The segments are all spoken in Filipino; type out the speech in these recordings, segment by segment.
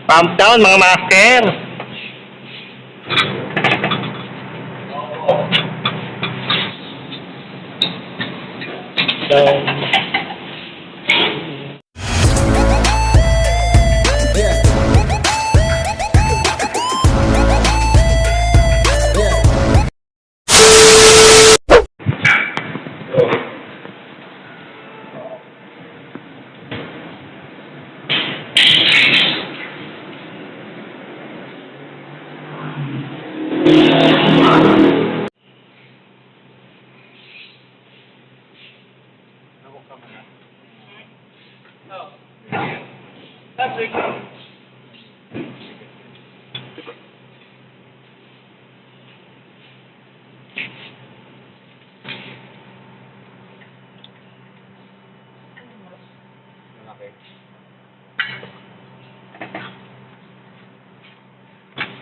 Pump down mga master. Down.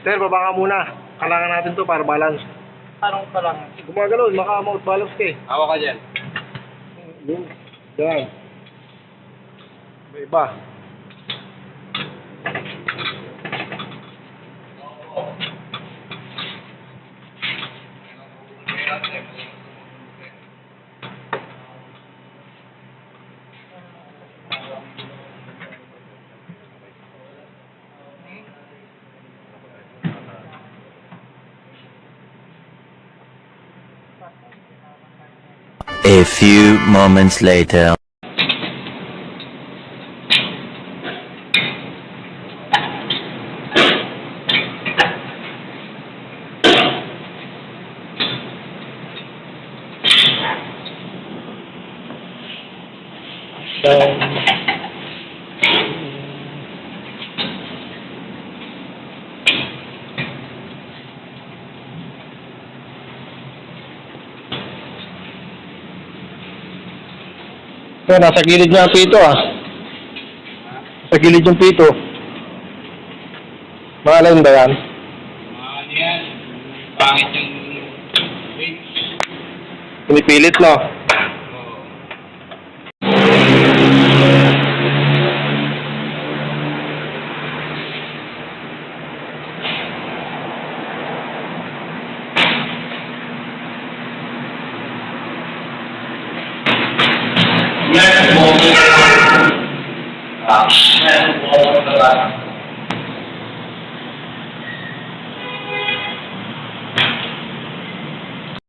Sir, baba ka muna. Kailangan natin to para balance. Anong kailangan? Gumagalaw, maka-mount balance ka eh. Awa ka dyan. Yan. May iba. A few moments later. So, nasa gilid niya ang pito ah. Sa gilid yung pito. Maalain ba yan? Ano yan? Pangit yung weight. Pinipilit no?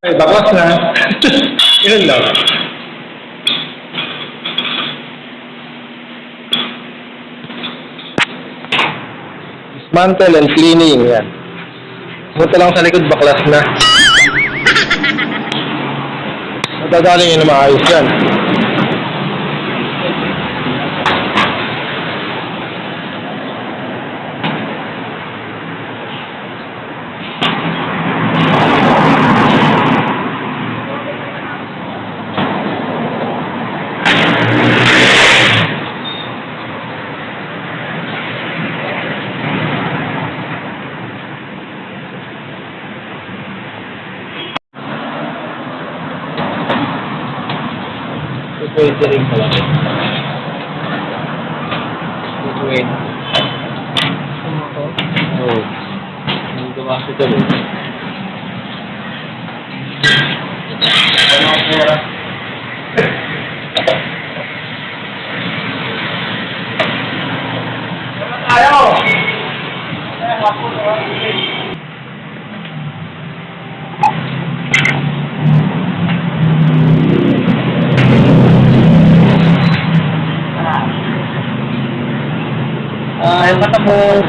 Ay, baklas na. Yun lang. Dismantle and cleaning. Yan. Punta lang sa likod, baklas na. Matagaling yun na maayos yan. Pwede rin pala. Pwede. Oo. Hindi gawa ko dali. Ano ang pera? Ayaw! Ayaw matapos.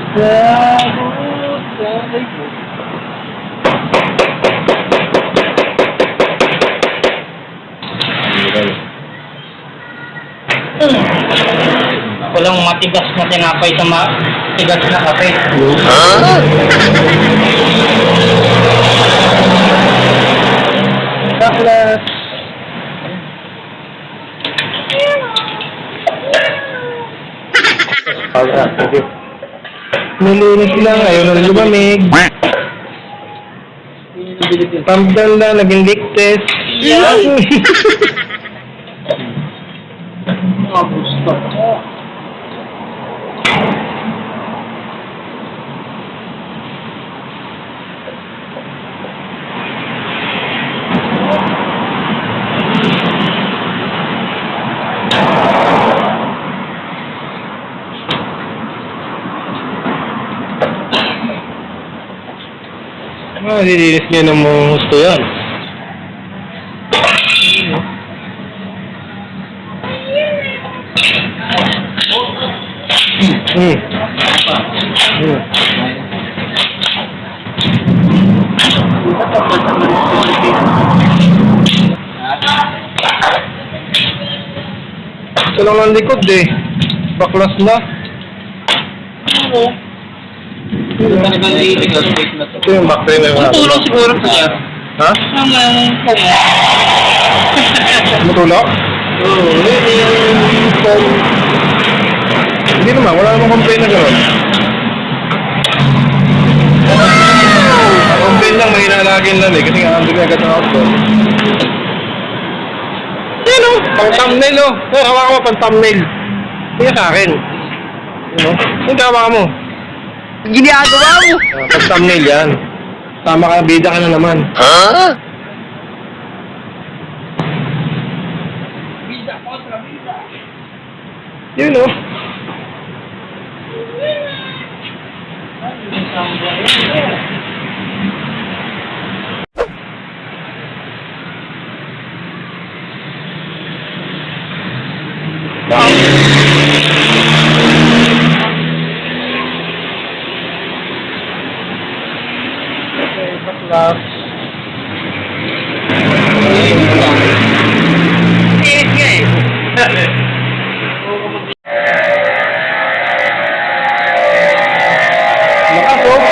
Walang matigas na tinapay sa matigas na kape. Baklas. Okay. Nilinis lang, ayaw na lumamig. Pamdan lang, naging leak test. Nilinis niya ng mga gusto yan. Ito lang ang likod eh. Baklas na. Oo. Ito yung backplane na yung Tulong siguro ito yan. Ha? Matulog? Oo. Hindi naman, wala namang complaint na gano'n. Ang complaint lang, may hinalagin lang eh, kasi nga andun agad ng outdoor. Yan o, pang thumbnail o. Hawakan mo pang thumbnail. Hindi ka sa akin. Ano? Yung hawakan mo. Ginagawa mo! Pang thumbnail yan. Tama ka, bida ka na naman. Ha? Bida, kontra bida. Yun o. Baklas. Lakas oh.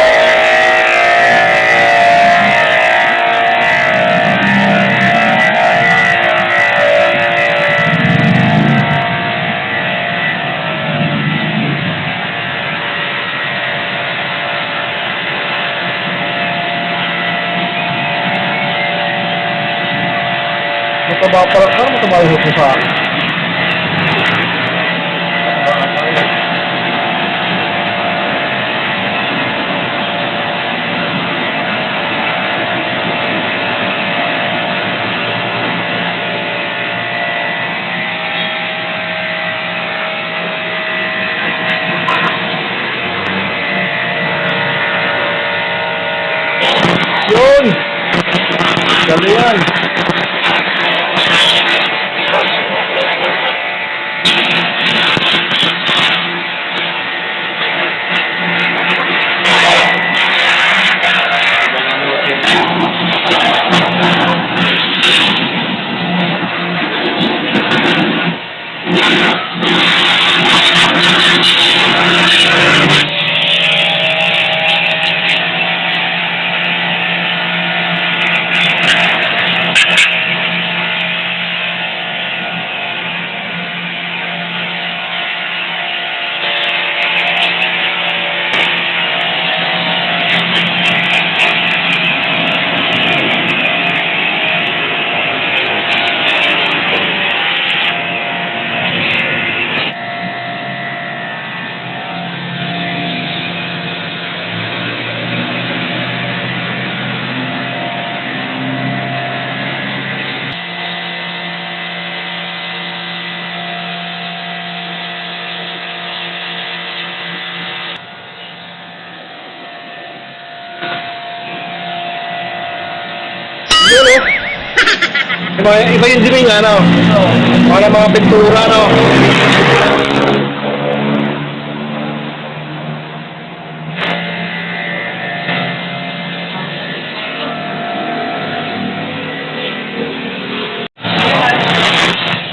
Mataba pala ka, mataba yung husto sa akin. Yun! Dali yan! Yun eh. Iba yung dining ano. Para mga pintura no.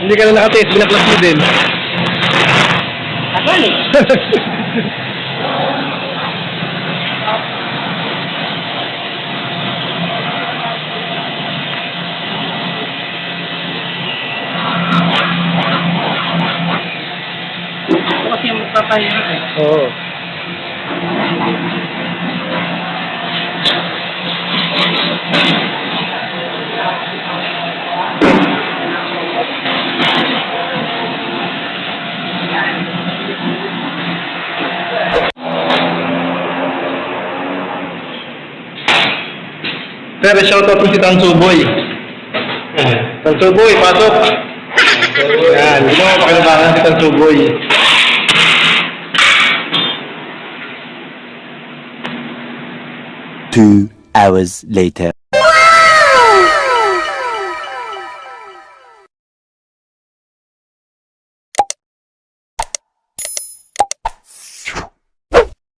Hindi ka na nakatis, binaklas mo din. Akali. Kasi yung magpapahirap eh. Oo. Pero shoutout mo si Tansuboy. Tansuboy, pasok! Yan, hindi mo pakinabangan si Tansuboy. hours later.